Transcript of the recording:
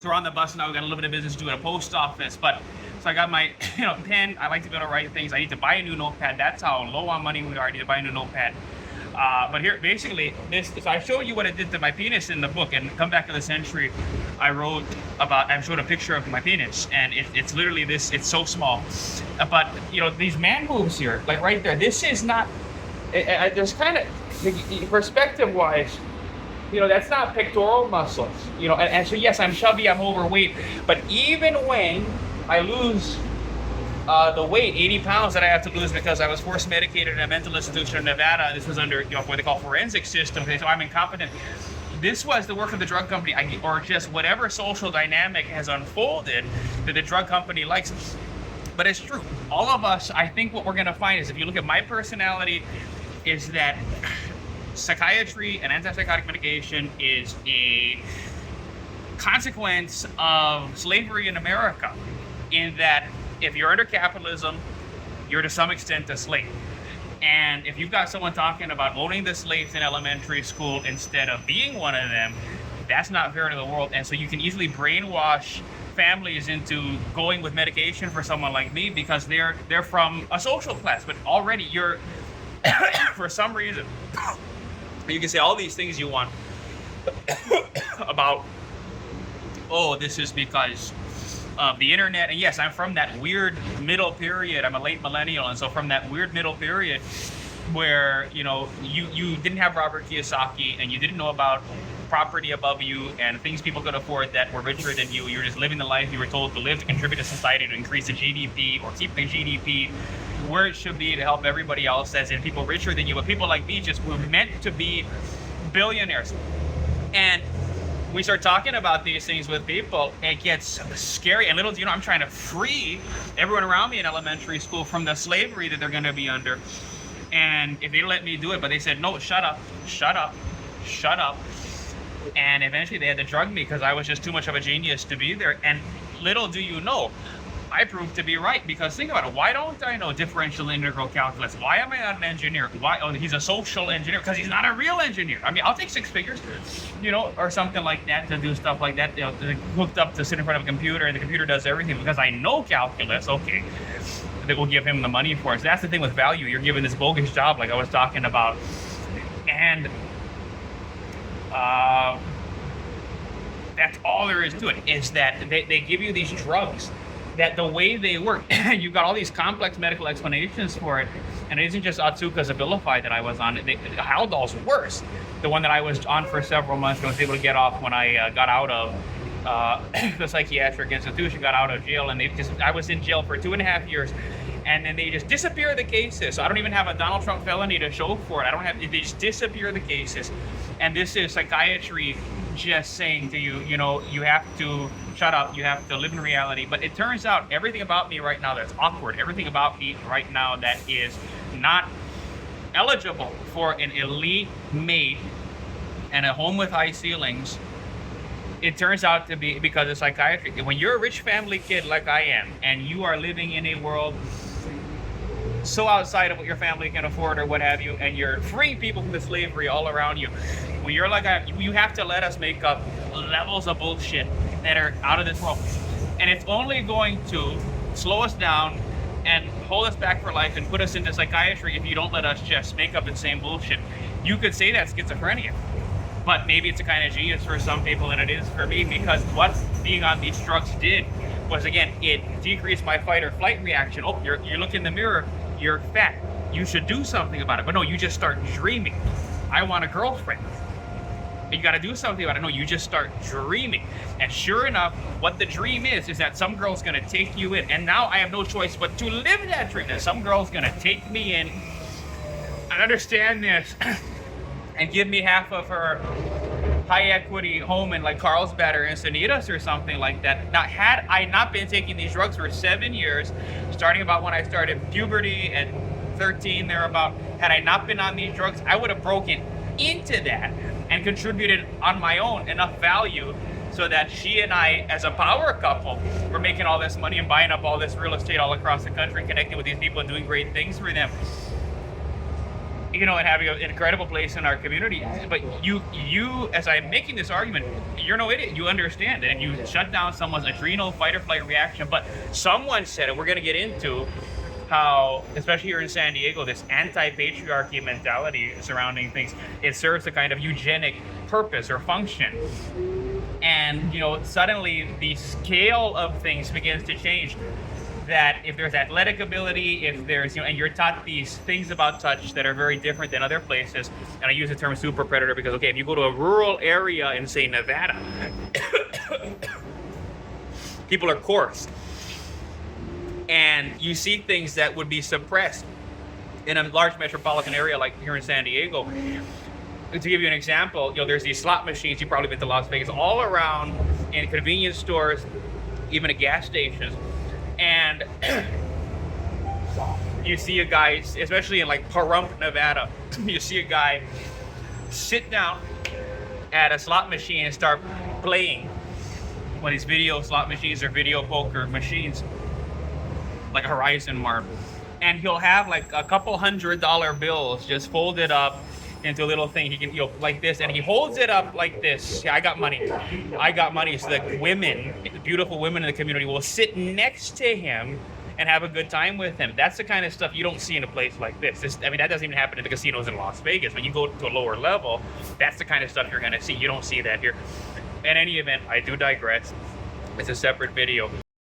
So we're on the bus now. We got a little bit of business to do at a post office, but so I got my pen. I like to be able to write things. I need to buy a new notepad. That's how low on money we are. I need to buy a new notepad. But here, basically, this. So I showed you what it did to my penis in the book, and Come Back to the Century. I showed a picture of my penis, and it's literally this. It's so small, but these man boobs here, like right there. This is not. There's kind of perspective wise. That's not pectoral muscles. And so yes, I'm chubby, I'm overweight, but even when I lose the weight, 80 pounds that I have to lose because I was force medicated in a mental institution in Nevada, this was under what they call forensic system, so I'm incompetent. This was the work of the drug company, or just whatever social dynamic has unfolded that the drug company likes. But it's true. All of us, I think what we're going to find is, if you look at my personality, is that psychiatry and antipsychotic medication is a consequence of slavery in America, in that if you're under capitalism, you're to some extent a slave. And if you've got someone talking about owning the slaves in elementary school instead of being one of them, that's not fair to the world. And so you can easily brainwash families into going with medication for someone like me because they're from a social class, but already you're for some reason you can say all these things you want about, this is because of the internet. And yes, I'm from that weird middle period. I'm a late millennial, and so from that weird middle period where you didn't have Robert Kiyosaki, and you didn't know about property above you and things people could afford that were richer than you. You were just living the life you were told to live, to contribute to society, to increase the GDP or keep the GDP where it should be, to help everybody else, as in people richer than you. But people like me just were meant to be billionaires. And we start talking about these things with people, it gets scary. And little do you know, I'm trying to free everyone around me in elementary school from the slavery that they're going to be under. And if they let me do it, but they said, no, shut up. And eventually they had to drug me because I was just too much of a genius to be there. And little do you know, I proved to be right, because think about it. Why don't I know differential integral calculus? Why am I not an engineer? Why? Oh, he's a social engineer, because he's not a real engineer. I mean, I'll take 6 figures, or something like that, to do stuff like that. Hooked up to sit in front of a computer, and the computer does everything because I know calculus. Okay, that will give him the money for it. So that's the thing with value. You're given this bogus job, like I was talking about, and that's all there is to it. Is that they give you these drugs that the way they work, you've got all these complex medical explanations for it. And it isn't just Otsuka's Abilify that I was on. Haldol's worse. The one that I was on for several months and was able to get off when I got out of the psychiatric institution, got out of jail. And I was in jail for 2.5 years. And then they just disappear the cases. So I don't even have a Donald Trump felony to show for it. They just disappear the cases. And this is psychiatry just saying to you, you have to shut up, you have to live in reality. But it turns out everything about me right now that's awkward, everything about me right now that is not eligible for an elite mate and a home with high ceilings, it turns out to be because of psychiatry. When you're a rich family kid like I am, and you are living in a world so outside of what your family can afford or what have you, and you're freeing people from the slavery all around you, when you're like you have to let us make up levels of bullshit that are out of this world. And it's only going to slow us down and hold us back for life and put us into psychiatry if you don't let us just make up the same bullshit. You could say that's schizophrenia, but maybe it's a kind of genius for some people, and it is for me, because what being on these drugs did was, again, it decreased my fight or flight reaction. Oh, you look in the mirror, you're fat, you should do something about it. But no, you just start dreaming. I want a girlfriend. You got to do something about it. No, you just start dreaming. And sure enough, what the dream is that some girl's going to take you in. And now I have no choice but to live that dream. That some girl's going to take me in and understand this and give me half of her high equity home in like Carlsbad or Encinitas or something like that. Now, had I not been taking these drugs for 7 years, starting about when I started puberty at 13 thereabout, had I not been on these drugs, I would have broken into that and contributed on my own enough value so that she and I, as a power couple, were making all this money and buying up all this real estate all across the country, connecting with these people and doing great things for them. And having an incredible place in our community. But you, as I'm making this argument, you're no idiot. You understand it, and you shut down someone's adrenal fight or flight reaction. But someone said, and we're going to get into how, especially here in San Diego, this anti-patriarchy mentality surrounding things, it serves a kind of eugenic purpose or function. And, you know, suddenly the scale of things begins to change. That if there's athletic ability, if there's, you know, and you're taught these things about touch that are very different than other places, and I use the term super predator because, okay, if you go to a rural area in, say, Nevada, people are coarse, and you see things that would be suppressed in a large metropolitan area like here in San Diego. To give you an example, you know, there's these slot machines, you've probably been to Las Vegas, all around in convenience stores, even at gas stations. And you see a guy, especially in like Pahrump, Nevada, you see a guy sit down at a slot machine and start playing one of these video slot machines or video poker machines, like a Horizon Mark. And he'll have like a couple $100 bills just folded up into a little thing. He can, you know, like this, and he holds it up like this. Yeah, I got money. I got money. So that women, beautiful women in the community, will sit next to him and have a good time with him. That's the kind of stuff you don't see in a place like this. I mean, that doesn't even happen in the casinos in Las Vegas. When you go to a lower level, that's the kind of stuff you're going to see. You don't see that here. In any event, I do digress. It's a separate video.